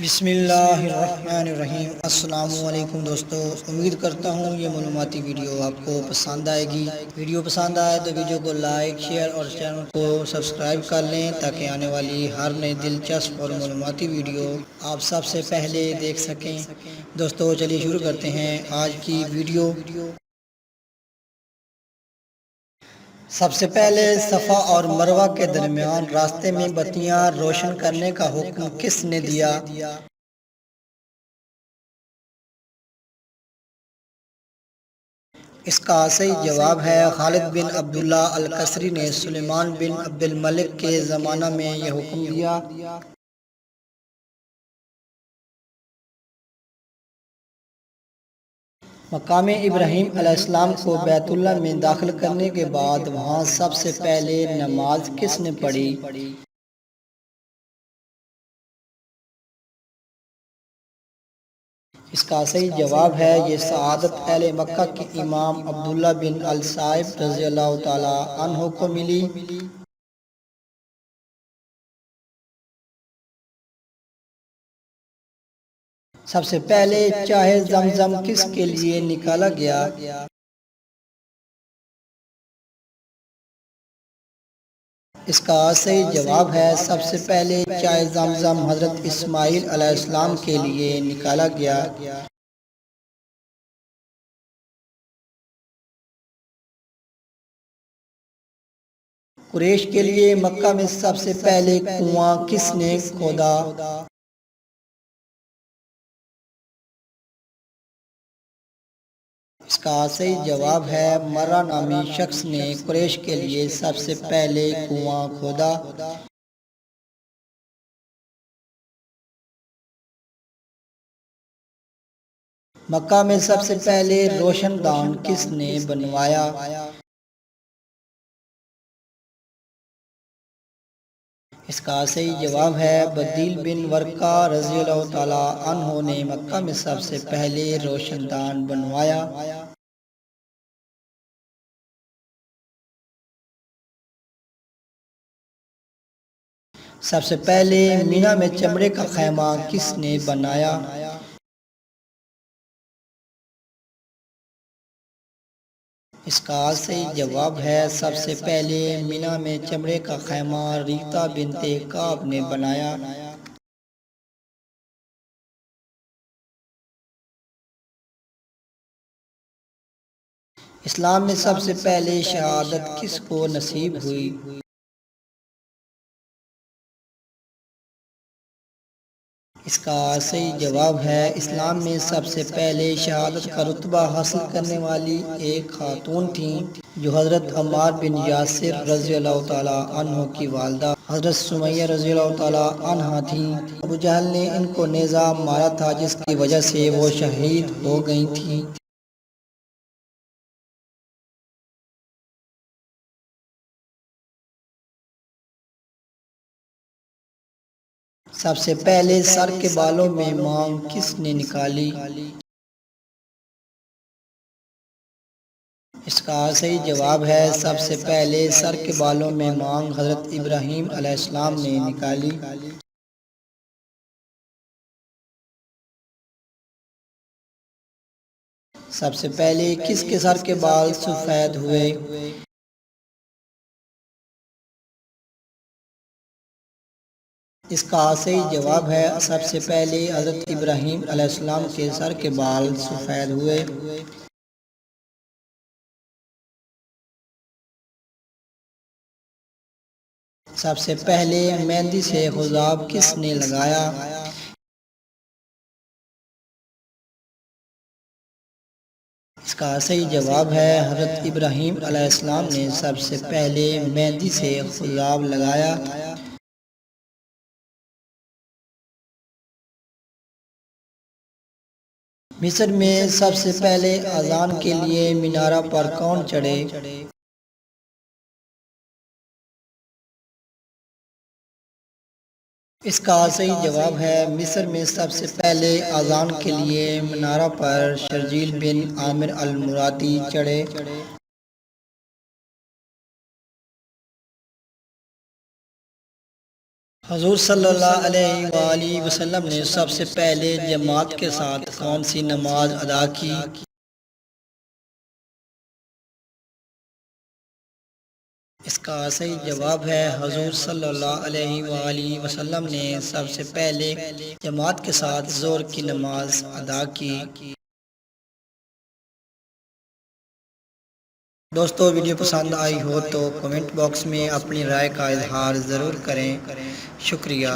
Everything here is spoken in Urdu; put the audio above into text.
بسم اللہ الرحمن الرحیم۔ السلام علیکم دوستو، امید کرتا ہوں یہ معلوماتی ویڈیو آپ کو پسند آئے گی۔ ویڈیو پسند آئے تو ویڈیو کو لائک، شیئر اور چینل کو سبسکرائب کر لیں تاکہ آنے والی ہر نئی دلچسپ اور معلوماتی ویڈیو آپ سب سے پہلے دیکھ سکیں۔ دوستو چلیے شروع کرتے ہیں آج کی ویڈیو۔ سب سے پہلے صفا اور مروہ کے درمیان راستے میں بتیاں روشن کرنے کا حکم کس نے دیا؟ اس کا صحیح جواب ہے خالد بن عبداللہ القصری نے سلیمان بن عبد الملک کے زمانہ میں یہ حکم دیا۔ مقام ابراہیم علیہ السلام کو بیت اللہ میں داخل کرنے کے بعد وہاں سب سے پہلے نماز کس نے پڑھی؟ اس کا صحیح جواب ہے یہ سعادت اہل مکہ کے امام عبداللہ بن الصائب رضی اللہ تعالی عنہ کو ملی۔ سب سے پہلے چاہے زمزم کس کے لیے نکالا گیا؟ اس کا صحیح جواب ہے سب سے پہلے چاہے زمزم حضرت اسماعیل علیہ السلام کے لیے نکالا گیا۔ قریش کے لیے مکہ میں سب سے پہلے کنواں کس نے کھودا؟ اس کا صحیح جواب ہے مرہ نامی شخص نے قریش کے لیے سب سے پہلے کنواں کھودا۔ مکہ میں سب سے پہلے روشن دان کس نے بنوایا؟ اس کا صحیح جواب ہے بدیل بن ورقہ رضی اللہ تعالی عنہ نے مکہ میں سب سے پہلے روشن دان بنوایا۔ سب سے پہلے مینا میں چمڑے کا خیمہ کس نے بنایا؟ اس کا صحیح جواب ہے سب سے پہلے مینا میں چمڑے کا خیمہ ریتا بنت کعب نے بنایا۔ اسلام میں سب سے پہلے شہادت کس کو نصیب ہوئی؟ اس کا صحیح جواب ہے اسلام میں سب سے پہلے شہادت کا رتبہ حاصل کرنے والی ایک خاتون تھیں جو حضرت عمار بن یاسر رضی اللہ تعالی عنہ کی والدہ حضرت سمیہ رضی اللہ تعالی عنہ تھیں۔ ابو جہل نے ان کو نیزہ مارا تھا جس کی وجہ سے وہ شہید ہو گئی تھیں۔ سب سے پہلے سر کے بالوں میں مانگ کس نے نکالی؟ اس کا صحیح جواب ہے سب سے پہلے سر کے بالوں میں مانگ حضرت ابراہیم علیہ السلام نے نکالی۔ سب سے پہلے کس کے سر کے بال سفید ہوئے؟ اس کا صحیح جواب ہے سب سے پہلے حضرت ابراہیم علیہ السلام کے سر کے بال سفید ہوئے۔ سب سے پہلے مہندی سے خضاب کس نے لگایا؟ اس کا صحیح جواب ہے حضرت ابراہیم علیہ السلام نے سب سے پہلے مہندی سے خضاب لگایا۔ مصر میں سب سے پہلے اذان کے لیے مینارہ پر کون چڑھے؟ اس کا صحیح جواب ہے مصر میں سب سے پہلے اذان کے لیے منارہ پر شرجیل بن عامر المرادی چڑھے۔ حضور صلی اللہ علیہ وآلہ وسلم نے سب سے پہلے جماعت کے ساتھ کون سی نماز ادا کی؟ اس کا صحیح جواب ہے حضور صلی اللہ علیہ وآلہ وسلم نے سب سے پہلے جماعت کے ساتھ ظہر کی نماز ادا کی۔ دوستو ویڈیو پسند آئی ہو تو کمنٹ باکس میں اپنی رائے کا اظہار ضرور کریں۔ شکریہ۔